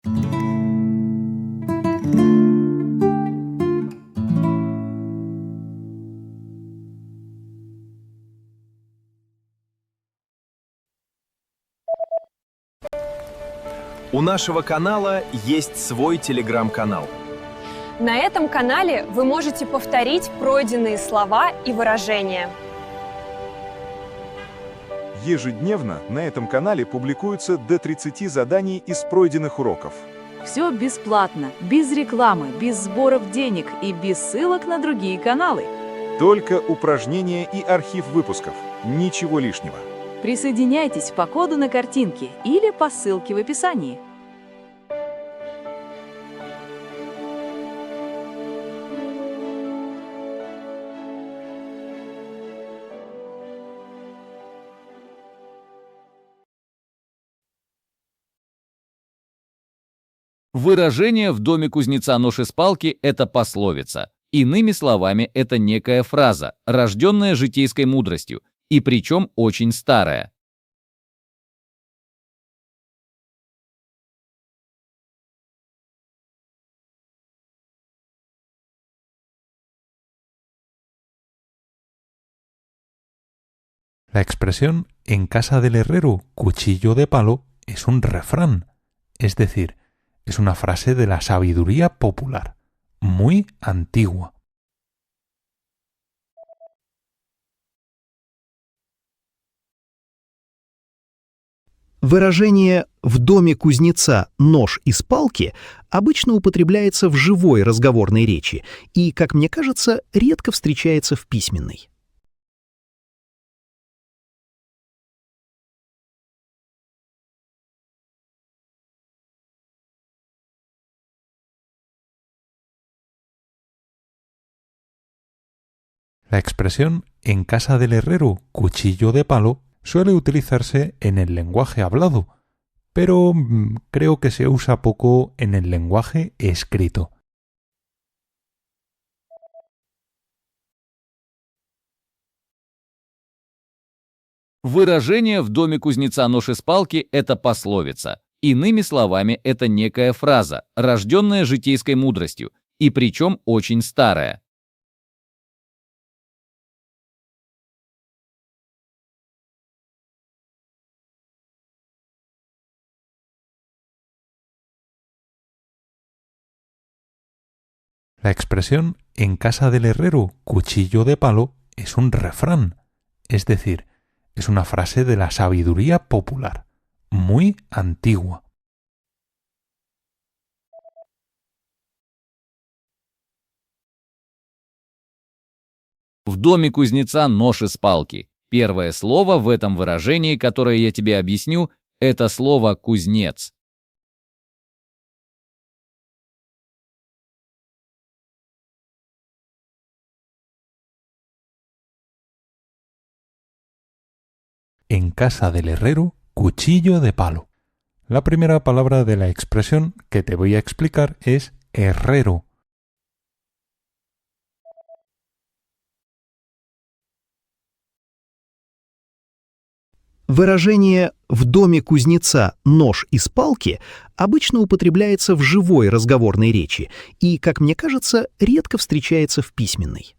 У нашего канала есть свой телеграм-канал. На этом канале вы можете повторить пройденные слова и выражения. Ежедневно на этом канале публикуются до 30 заданий из пройденных уроков. Все бесплатно, без рекламы, без сборов денег и без ссылок на другие каналы. Только упражнения и архив выпусков. Ничего лишнего. Присоединяйтесь по коду на картинке или по ссылке в описании. Выражение «в доме кузнеца нож из палки» — это пословица. Иными словами, это некая фраза, рожденная житейской мудростью, и причем очень старая. La expresión en casa del herrero, cuchillo de palo, es un refrán, es decir, es una frase de la sabiduría popular, muy antigua. Выражение «в доме кузнеца нож из палки» обычно употребляется в живой разговорной речи и, как мне кажется, редко встречается в письменной. La expresión en casa del herrero, cuchillo de palo, suele utilizarse en el lenguaje hablado, pero creo que se usa poco en el lenguaje escrito. Выражение «в доме кузнеца нож из палки» — это пословица. Иными словами, это некая фраза, рожденная житейской мудростью, и причем очень старая. La expresión en casa del herrero, cuchillo de palo, es un refrán, es decir, es una frase de la sabiduría popular, muy antigua. В доме кузнеца нож из палки. Первое слово в этом выражении, которое я тебе объясню, это слово «кузнец». En casa del herrero, cuchillo de palo. La primera palabra de la expresión que te voy a explicar es herrero. Выражение «в доме кузнеца нож из палки» обычно употребляется в живой разговорной речи и, как мне кажется, редко встречается в письменной.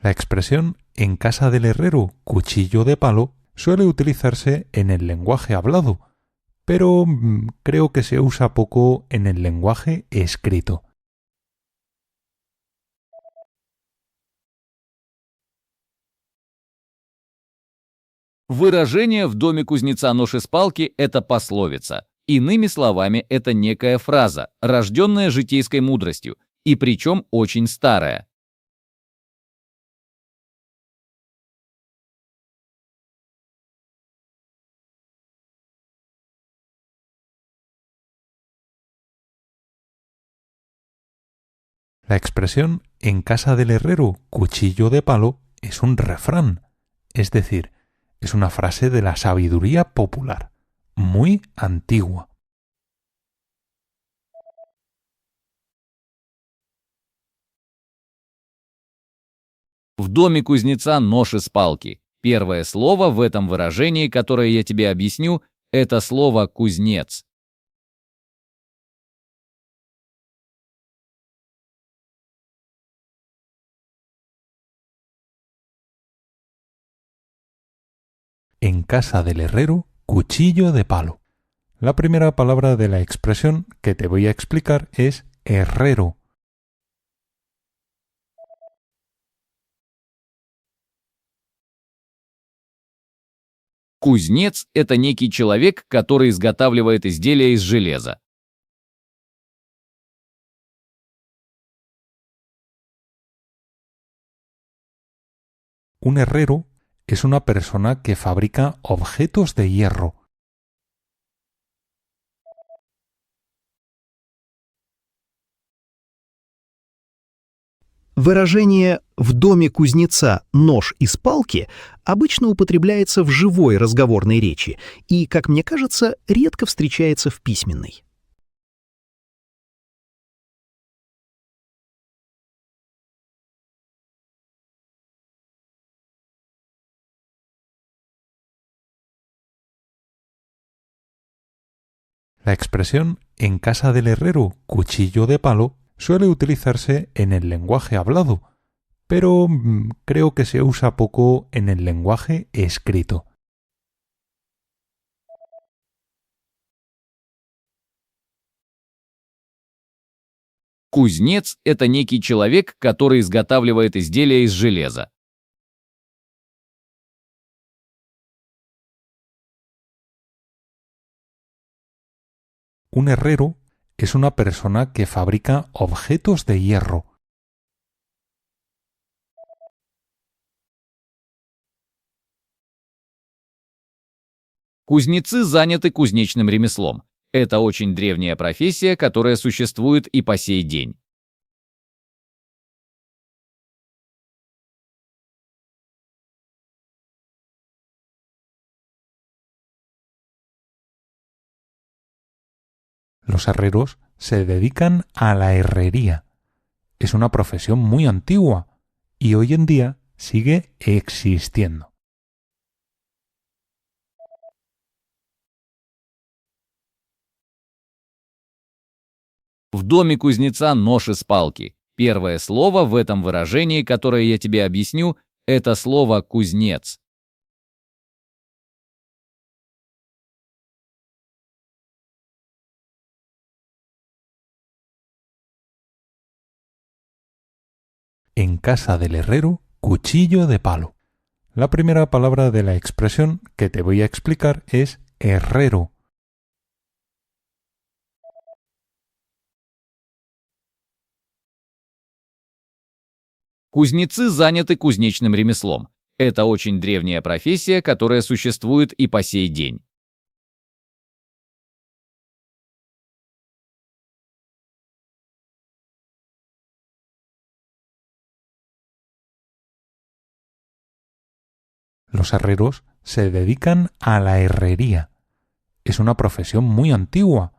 La expresión en casa del herrero, cuchillo de palo, suele utilizarse en el lenguaje hablado, pero creo que se usa poco en el lenguaje escrito. Выражение «в доме кузнеца нож из палки» — это пословица. Иными словами, это некая фраза, рожденная житейской мудростью, и причем очень старая. La expresión en casa del herrero, cuchillo de palo, es un refrán, es decir, es una frase de la sabiduría popular, muy antigua. В доме кузнеца нож из палки. Первое слово в этом выражении, которое я тебе объясню, это слово «кузнец». En casa del herrero, cuchillo de palo. La primera palabra de la expresión que te voy a explicar es herrero. Кузнец – это некий человек, который изготавливает изделия из железа. Un herrero es una persona que fabrica objetos de hierro. Выражение «в доме кузнеца нож из палки» обычно употребляется в живой разговорной речи и, как мне кажется, редко встречается в письменной. La expresión en casa del herrero, cuchillo de palo, suele utilizarse en el lenguaje hablado, pero creo que se usa poco en el lenguaje escrito. Кузнец – это некий человек, который изготавливает изделия из железа. Un herrero es una persona que fabrica objetos de hierro. Кузнецы заняты кузнечным ремеслом. Это очень древняя профессия, которая существует и по сей день. Los herreros se dedican a la herrería. Es una profesión muy antigua y hoy en día sigue existiendo. В доме кузнеца нож из палки. Первое слово в этом выражении, которое я тебе объясню, это слово «кузнец». En casa del herrero, cuchillo de palo. La primera palabra de la expresión que te voy a explicar es herrero. Кузнецы заняты кузнечным ремеслом. Это очень древняя профессия, которая существует и по сей день. Los herreros se dedican a la herrería. Es una profesión muy antigua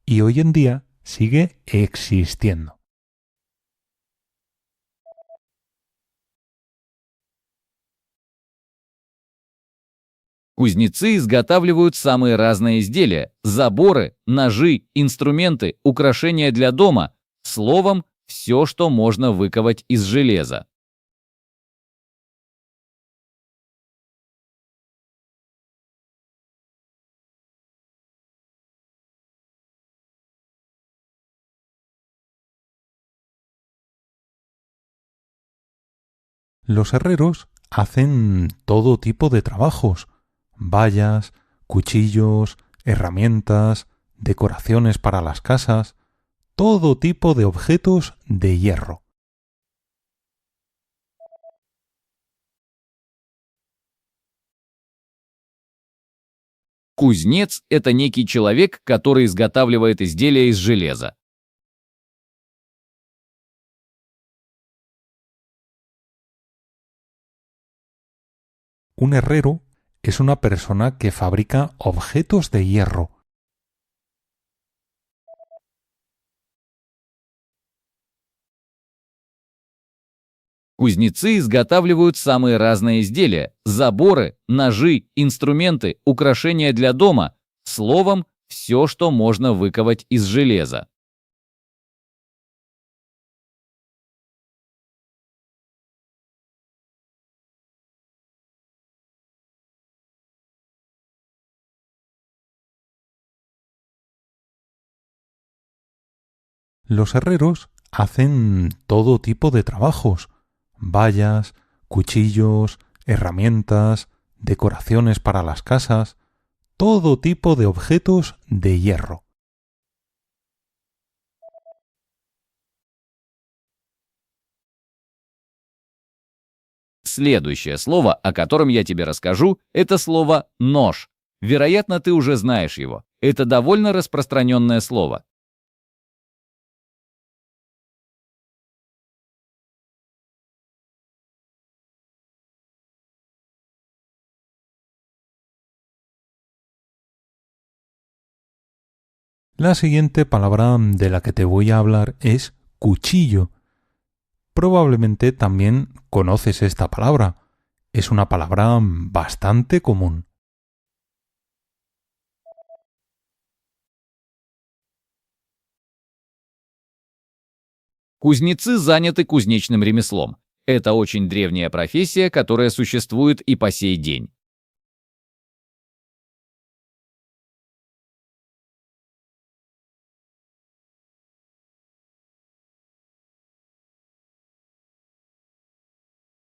y hoy en día sigue existiendo. Кузнецы изготавливают самые разные изделия – заборы, ножи, инструменты, украшения для дома, словом, все, что можно выковать из железа. Los herreros hacen todo tipo de trabajos: vallas, cuchillos, herramientas, decoraciones para las casas, todo tipo de objetos de hierro. Кузнец – это некий человек, который изготавливает изделия из железа. Un herrero es una persona que fabrica objetos de hierro. Кузнецы изготавливают самые разные изделия: заборы, ножи, инструменты, украшения для дома, словом, все, что можно выковать из железа. Los herreros hacen todo tipo de trabajos: vallas, cuchillos, herramientas, decoraciones para las casas, todo tipo de objetos de hierro. Следующее слово, о котором я тебе расскажу, это слово «нож». Вероятно, ты уже знаешь его. Это довольно распространенное слово. La siguiente palabra de la que te voy a hablar es cuchillo. Probablemente también conoces esta palabra. Es una palabra bastante común. Кузнецы заняты кузнечным ремеслом. Это очень древняя профессия, которая существует и по сей день.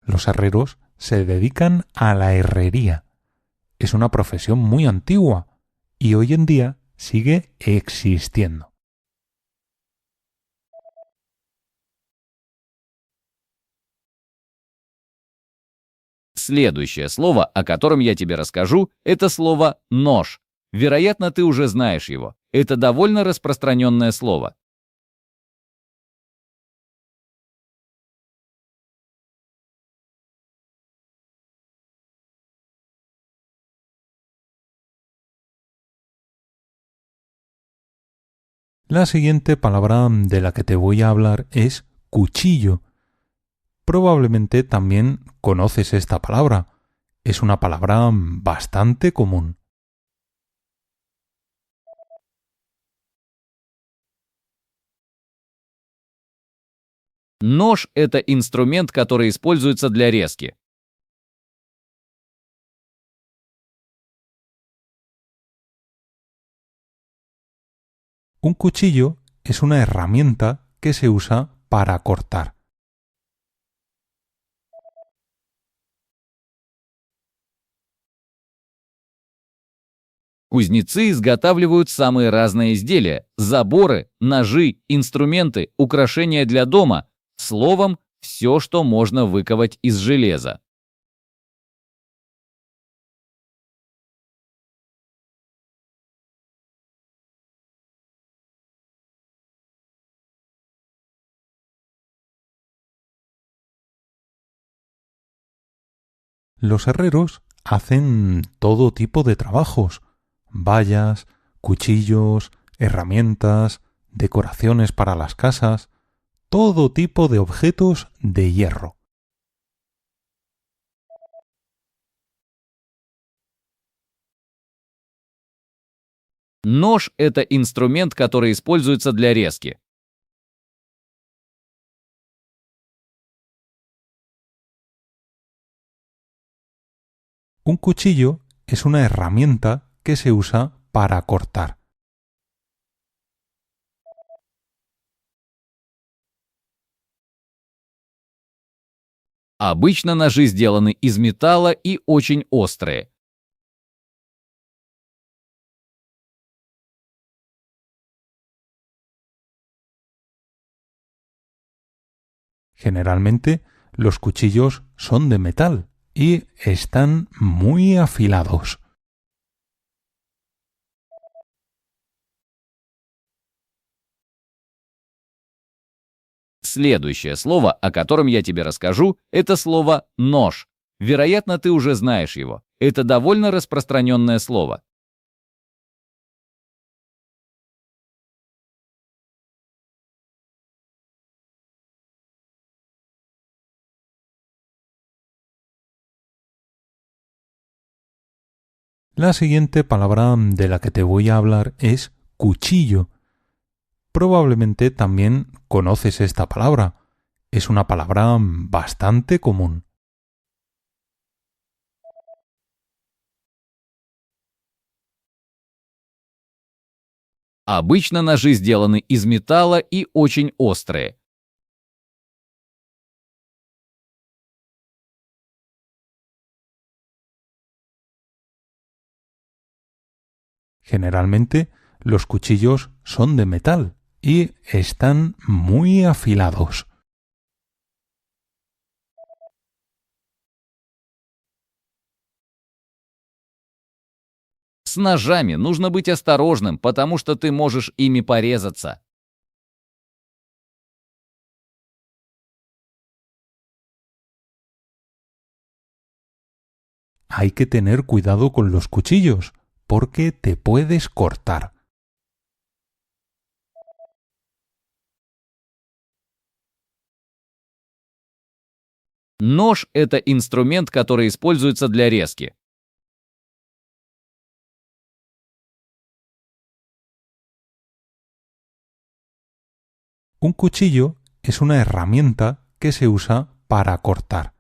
Los herreros se dedican a la herrería. Es una profesión muy antigua y hoy en día sigue existiendo. Следующее слово, о котором я тебе расскажу, это слово «нож». Вероятно, ты уже знаешь его. Это довольно распространенное слово. La siguiente palabra de la que te voy a hablar es cuchillo. Probablemente también conoces esta palabra. Es una palabra bastante común. Нож — это инструмент, который используется для резки. Un cuchillo es una herramienta que se usa para cortar. Кузнецы изготавливают самые разные изделия: заборы, ножи, инструменты, украшения для дома, словом, все, что можно выковать из железа. Los herreros hacen todo tipo de trabajos: vallas, cuchillos, herramientas, decoraciones para las casas, todo tipo de objetos de hierro. Нож — это инструмент, который используется для резки. Un cuchillo es una herramienta que se usa para cortar. Обычно ножи сделаны из металла и очень острые. Generalmente los cuchillos son de metal y están muy afilados. Следующее слово, о котором я тебе расскажу, это слово «нож». Вероятно, ты уже знаешь его. Это довольно распространенное слово. La siguiente palabra de la que te voy a hablar es cuchillo. Probablemente también conoces esta palabra. Es una palabra bastante común. Обычно ножи сделаны из металла и очень острые. Generalmente los cuchillos son de metal y están muy afilados. С ножами нужно быть осторожным, потому что ты можешь ими порезаться. Hay que tener cuidado con los cuchillos, porque te puedes cortar. Нож– это инструмент, который используется для резки. Un cuchillo es una herramienta que se usa para cortar.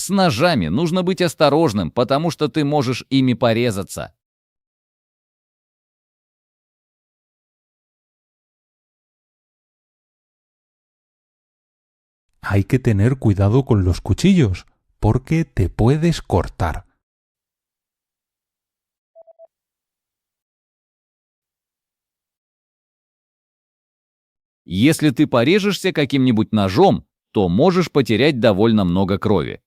С ножами нужно быть осторожным, потому что ты можешь ими порезаться. Hay que tener cuidado con los cuchillos, porque te puedes cortar. Если ты порежешься каким-нибудь ножом, то можешь потерять довольно много крови.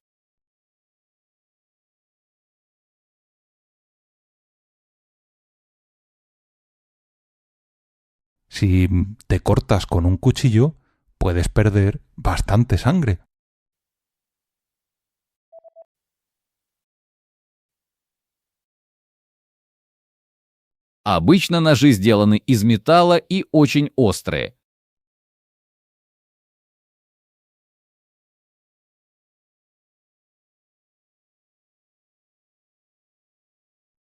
Si te cortas con un cuchillo, puedes perder bastante sangre. Обычно ножи сделаны из металла и очень острые.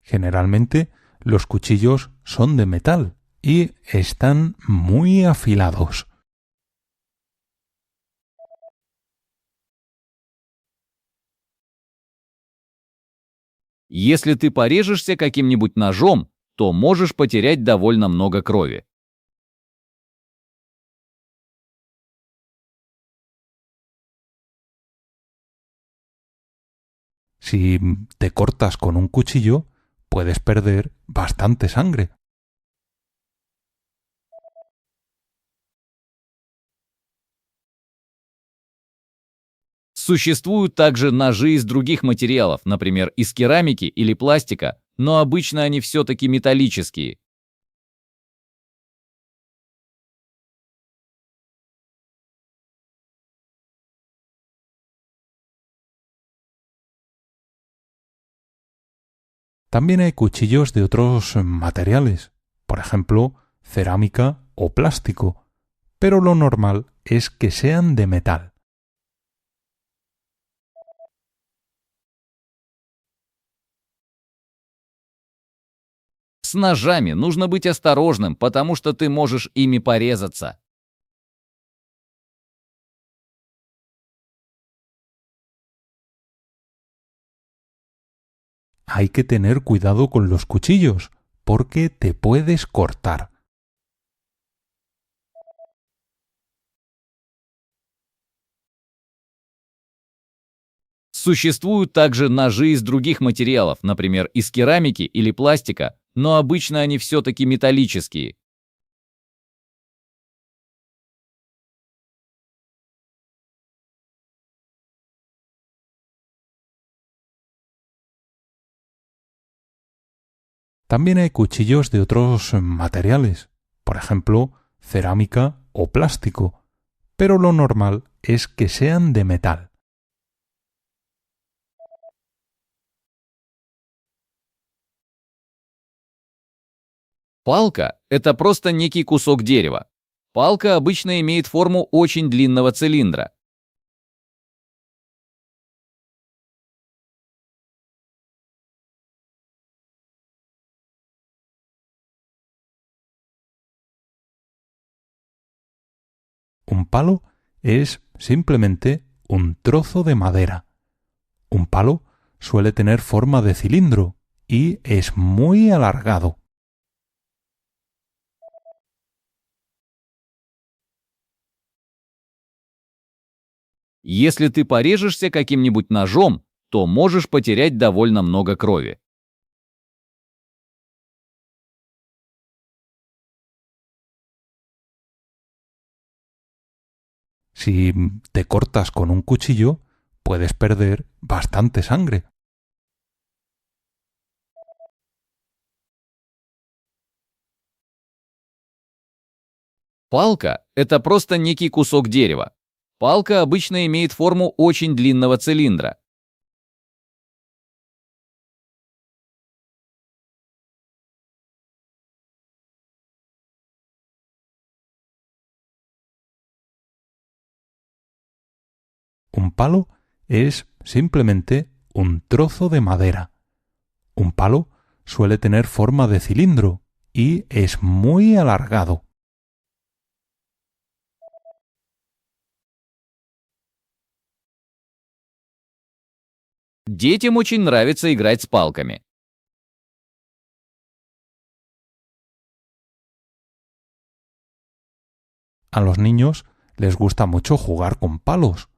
Generalmente los cuchillos son de metal y están muy afilados. Если ты порежешься каким-нибудь ножом, то можешь потерять довольно много крови. Si te cortas con un cuchillo, puedes perder bastante sangre. Существуют также ножи из других материалов, например, из керамики или пластика, но обычно они все-таки металлические. También hay cuchillos de otros materiales, por ejemplo, cerámica o plástico, pero lo normal es que sean de metal. С ножами нужно быть осторожным, потому что ты можешь ими порезаться. Hay que tener cuidado con los cuchillos, porque te puedes cortar. Существуют также ножи из других материалов, например, из керамики или пластика, но обычно они все-таки металлические. También hay cuchillos de otros materiales, por ejemplo, cerámica o plástico, pero lo normal es que sean de metal. Палка– это просто некий кусок дерева. Палка обычно имеет форму очень длинного цилиндра. Un palo es simplemente un trozo de madera. Un palo suele tener forma de cilindro y es muy alargado. Если ты порежешься каким-нибудь ножом, то можешь потерять довольно много крови. Si te cortas con un cuchillo, puedes perder bastante sangre. Палка– это просто некий кусок дерева. Палка обычно имеет форму очень длинного цилиндра. Un palo es simplemente un trozo de madera. Un palo suele tener forma de cilindro y es muy alargado. Детям очень нравится играть с палками. A los niños les gusta mucho jugar con palos.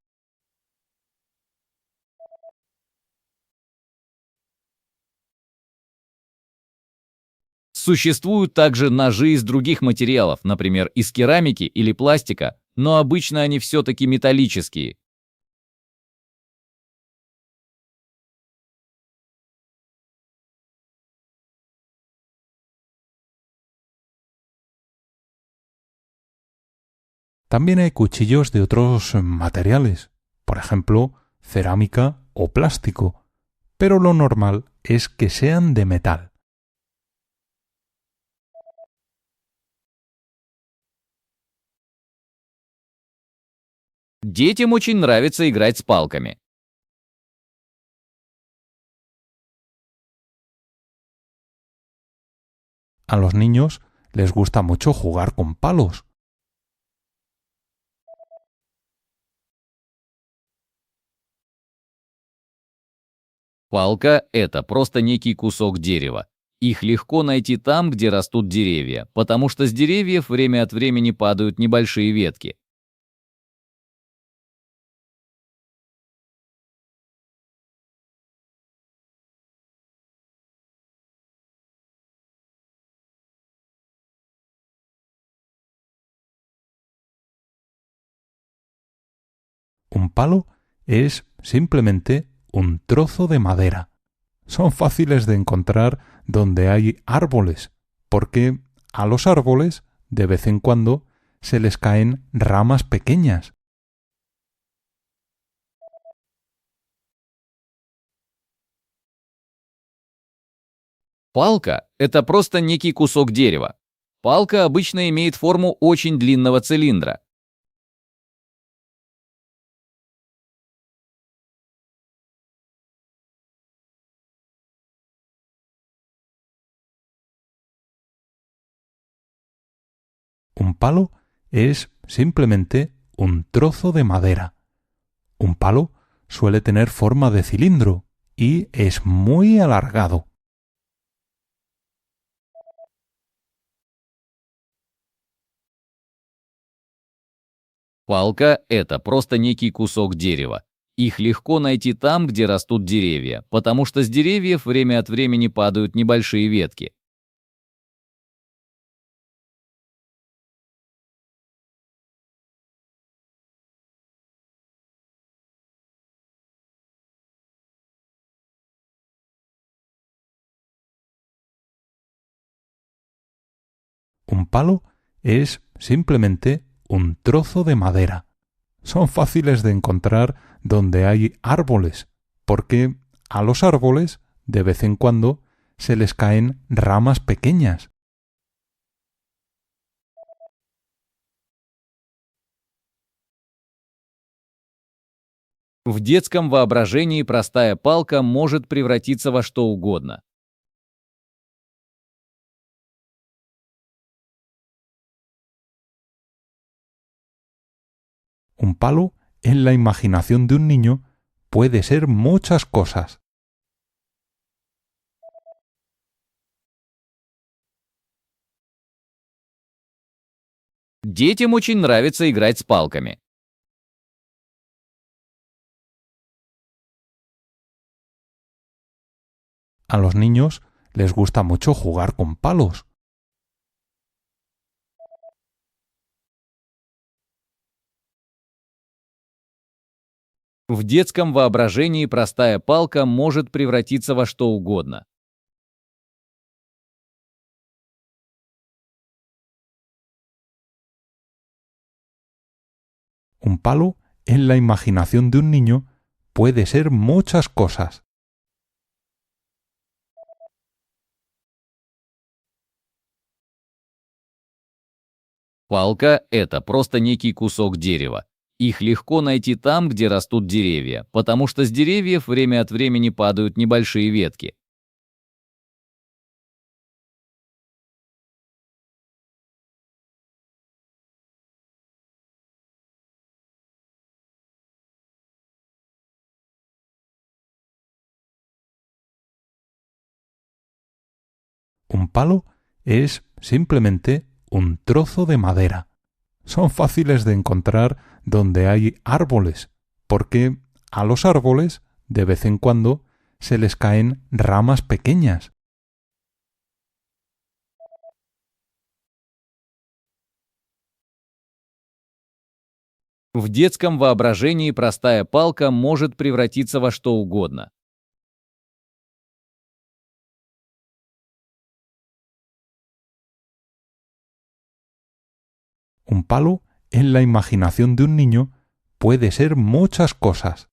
Существуют также ножи из других материалов, например, из керамики или пластика, но обычно они все-таки металлические. También hay cuchillos de otros materiales, por ejemplo, cerámica o plástico, pero lo normal es que sean de metal. Детям очень нравится играть с палками. A los niños les gusta mucho jugar con palos. Палка– это просто некий кусок дерева. Их легко найти там, где растут деревья, потому что с деревьев время от времени падают небольшие ветки. Un palo es simplemente un trozo de madera. Son fáciles de encontrar donde hay árboles, porque a los árboles de vez en cuando se les caen ramas pequeñas. Палка– это просто некий кусок дерева. Палка обычно имеет форму очень длинного цилиндра. Un palo es simplemente un trozo de madera. Un palo suele tener forma de cilindro y es muy alargado. Палка– это просто некий кусок дерева. Их легко найти там, где растут деревья, потому что с деревьев время от времени падают небольшие ветки. Un palo es simplemente un trozo de madera. Son fáciles de encontrar donde hay árboles, porque a los árboles de vez en cuando se les caen ramas pequeñas. В детском воображении простая палка может превратиться во что угодно. Un palo en la imaginación de un niño puede ser muchas cosas. Детям очень нравится играть с палками. A los niños les gusta mucho jugar con palos. В детском воображении простая палка может превратиться во что угодно. Un palo en la imaginación de un niño puede ser muchas cosas. Палка — это просто некий кусок дерева. Их легко найти там, где растут деревья, потому что с деревьев время от времени падают небольшие ветки. Un palo es simplemente un trozo de madera. Son fáciles de encontrar donde hay árboles, porque a los árboles de vez en cuando se les caen ramas pequeñas. В детском воображении простая палка может превратиться во что угодно. Un palo en la imaginación de un niño puede ser muchas cosas.